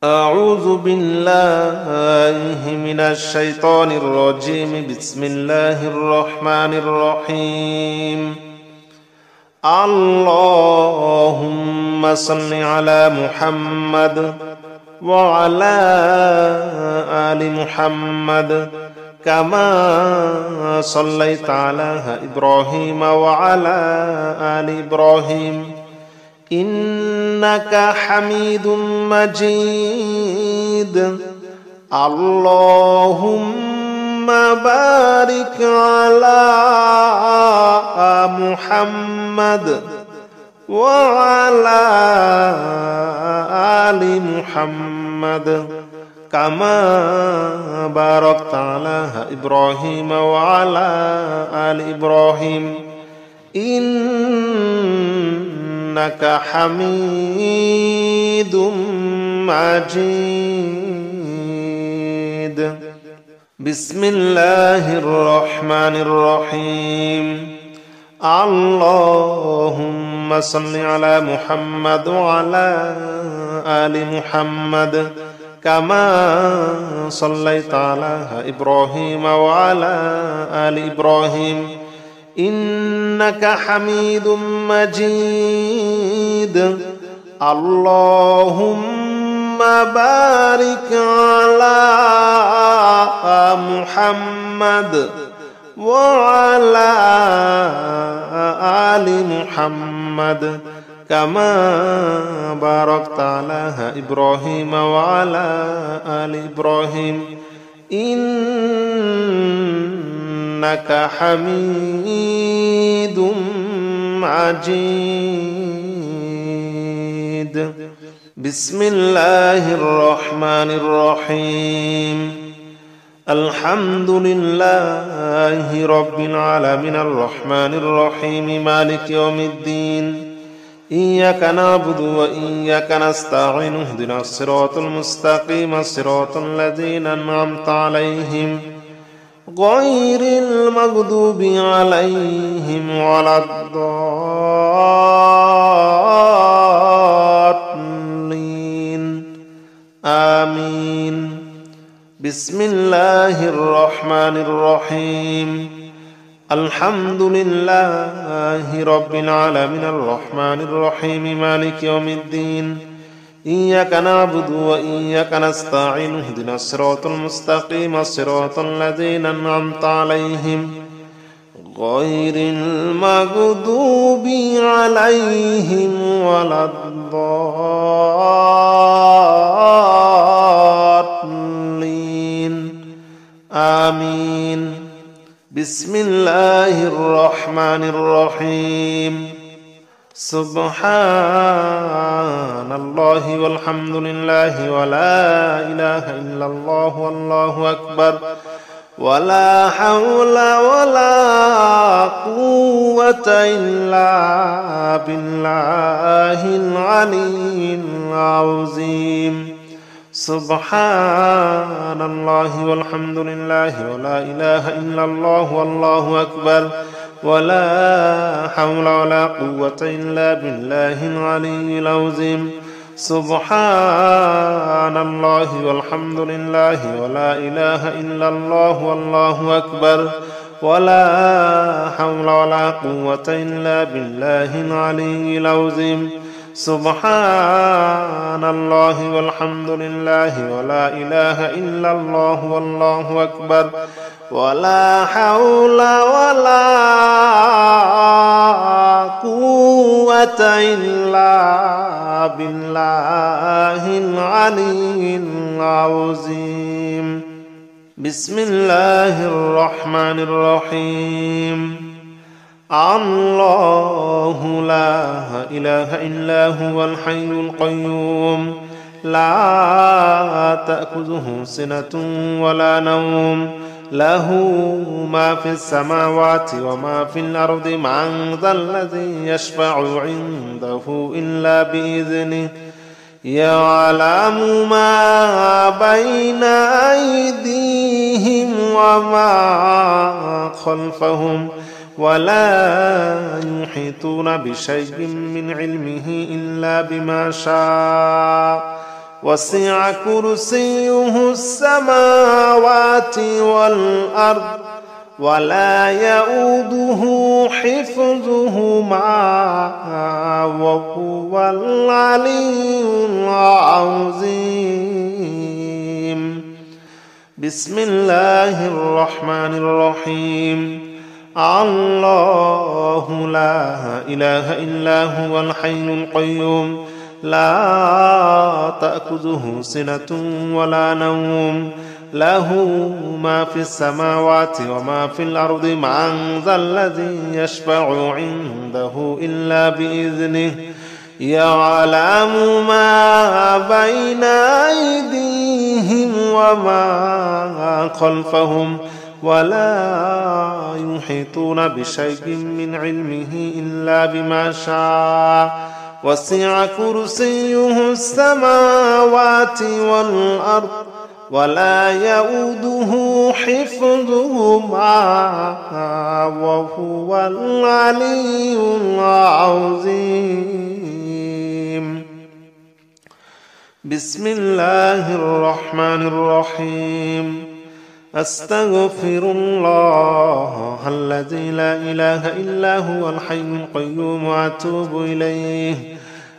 أعوذ بالله من الشيطان الرجيم. بسم الله الرحمن الرحيم. اللهم صل على محمد وعلى آل محمد كما صليت على إبراهيم وعلى آل إبراهيم إنك حميد مجيد. اللهم بارك على محمد وعلى آل محمد كما باركت على إبراهيم وعلى آل إبراهيم إنك حميد مجيد. بسم الله الرحمن الرحيم. اللهم صل على محمد وعلى آل محمد كما صليت على إبراهيم وعلى آل إبراهيم إنك حميد مجيد. اللهم بارك على محمد وعلى آل محمد كما باركت على إبراهيم وعلى آل إبراهيم إنك حميد مجيد. بسم الله الرحمن الرحيم. الحمد لله رب العالمين الرحمن الرحيم مالك يوم الدين. إياك نعبد وإياك نستعين اهدنا الصراط المستقيم صراط الذين أنعمت عليهم غير المغضوب عليهم ولا الضالين آمين. بسم الله الرحمن الرحيم. الحمد لله رب العالمين الرحمن الرحيم مالك يوم الدين. إياك نعبد وإياك نستعين اهدنا الصراط المستقيم صراط الذين أنعمت عليهم غير المغضوب عليهم ولا الضالين آمين. بسم الله الرحمن الرحيم. سبحان الله والحمد لله ولا إله إلا الله والله أكبر ولا حول ولا قوة إلا بالله العلي العظيم. سبحان الله والحمد لله ولا إله إلا الله والله أكبر ولا حول ولا قوة إلا بالله العلي العظيم. سبحان الله والحمد لله ولا إله إلا الله والله أكبر ولا حول ولا قوة إلا بالله العلي العظيم. سبحان الله والحمد لله ولا إله إلا الله والله أكبر ولا حول ولا قوة إلا بالله العلي العظيم. بسم الله الرحمن الرحيم. الله لا إله إلا هو الحي القيوم لا تأخذه سنة ولا نوم له ما في السماوات وما في الأرض. من ذا الذي يشفع عنده إلا بإذنه يعلم ما بين أيديهم وما خلفهم ولا يحيطون بشيء من علمه إلا بما شاء وسع كرسيه السماوات والأرض ولا يؤوده حفظهما وهو العلي العظيم. بسم الله الرحمن الرحيم. الله لا إله إلا هو الحي القيوم لا تأخذه سنة ولا نوم له ما في السماوات وما في الأرض من ذا الذي يشفع عنده إلا بإذنه يعلم ما بين أيديهم وما خلفهم ولا يحيطون بشيء من علمه إلا بما شاء وسع كرسيه السماوات والأرض ولا يؤوده حفظهما وهو العلي العظيم. بسم الله الرحمن الرحيم. أستغفر الله الذي لا إله إلا هو الحي القيوم وأتوب إليه.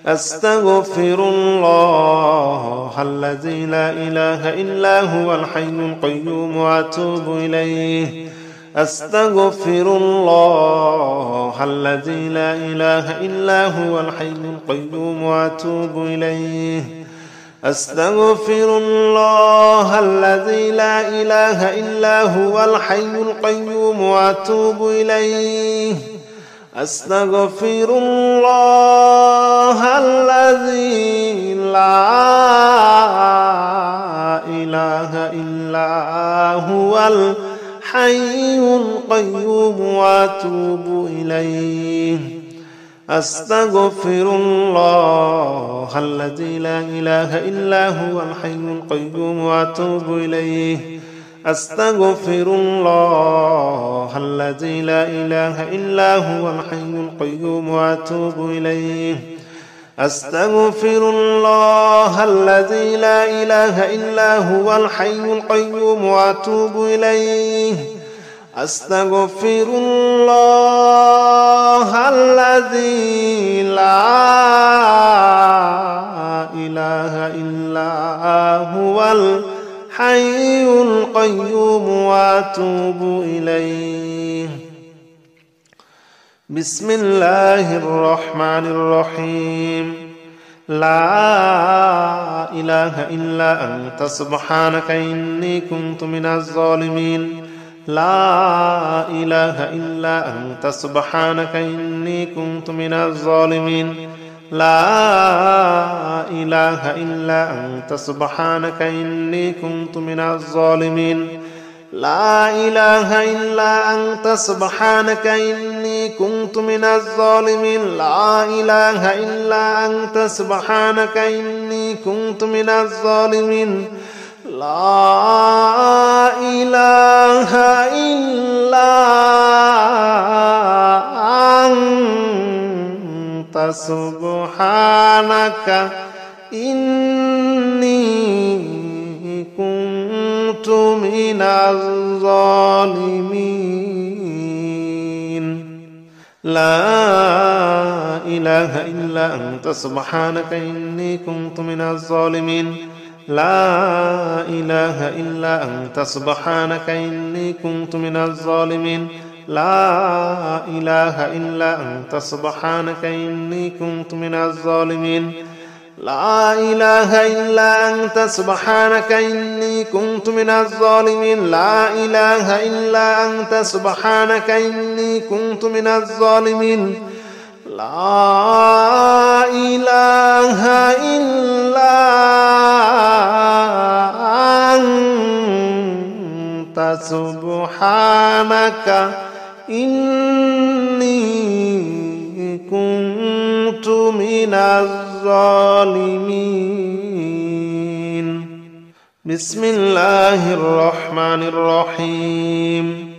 أستغفر الله الذي لا إله إلا هو الحي القيوم وأتوب إليه. أستغفر الله الذي لا إله إلا هو الحي القيوم وأتوب إليه. أستغفر الله الذي لا إله إلا هو الحي القيوم وأتوب إليه. أستغفر الله الذي لا إله إلا هو الحي القيوم وأتوب إليه. أستغفر الله الذي لا إله إلا هو الحي القيوم وأتوب إليه. أستغفر الله الذي لا إله إلا هو الحي القيوم وأتوب إليه. أستغفر الله الذي لا إله إلا هو الحي القيوم وأتوب إليه. أستغفر الله الذي لا إله إلا هو الحي القيوم وأتوب إليه. بسم الله الرحمن الرحيم. لا إله إلا أنت سبحانك إني كنت من الظالمين. لا إله إلا أنت سبحانك إني كنت من الظالمين. لا إله إلا أنت سبحانك إني كنت من الظالمين. لا إله إلا أنت سبحانك إني كنت من الظالمين. لا إله إلا أنت سبحانك إني كنت من الظالمين. لا إله إلا أنت سبحانك إني كنت من الظالمين. لا إله إلا أنت سبحانك إني كنت من الظالمين. لا إله إلا أنت سبحانك إني كنت من الظالمين. لا إله إلا أنت سبحانك إني كنت من الظالمين. لا إله إلا أنت سبحانك إني كنت من الظالمين. لا إله إلا أنت سبحانك إني كنت من الظالمين. لا إله إلا أنت سبحانك إني كنت من الظالمين. بسم الله الرحمن الرحيم.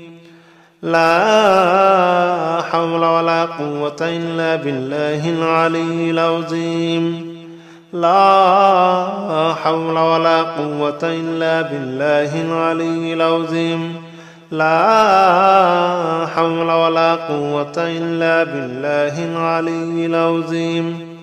لا حول ولا قوة إلا بالله العلي العظيم. لا حول ولا قوة إلا بالله العلي العظيم لا حول ولا قوة إلا بالله العلي العظيم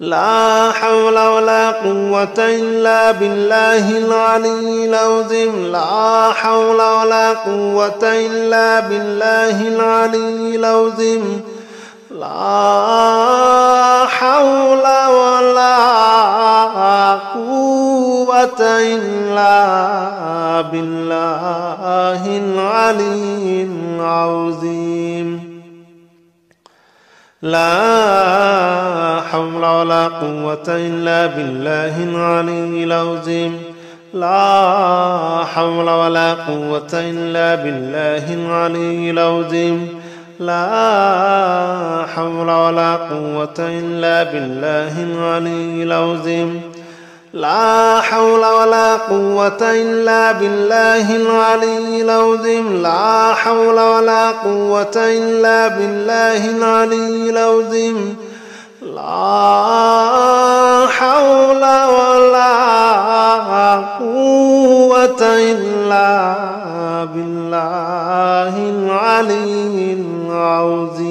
لا حول ولا قوة إلا بالله العلي العظيم لا حول ولا قوة إلا بالله العلي العظيم لا حول ولا قوة إلا بالله العلي العظيم لا حول ولا قوة إلا بالله العلي العظيم لا حول ولا قوة إلا بالله العلي العظيم لا حول ولا قوة إلا بالله العلي العظيم لا حول ولا قوة إلا بالله العلي العظيم لا حول ولا قوة إلا بالله العلي العظيم لا حول ولا قوة إلا بالله العلي العظيم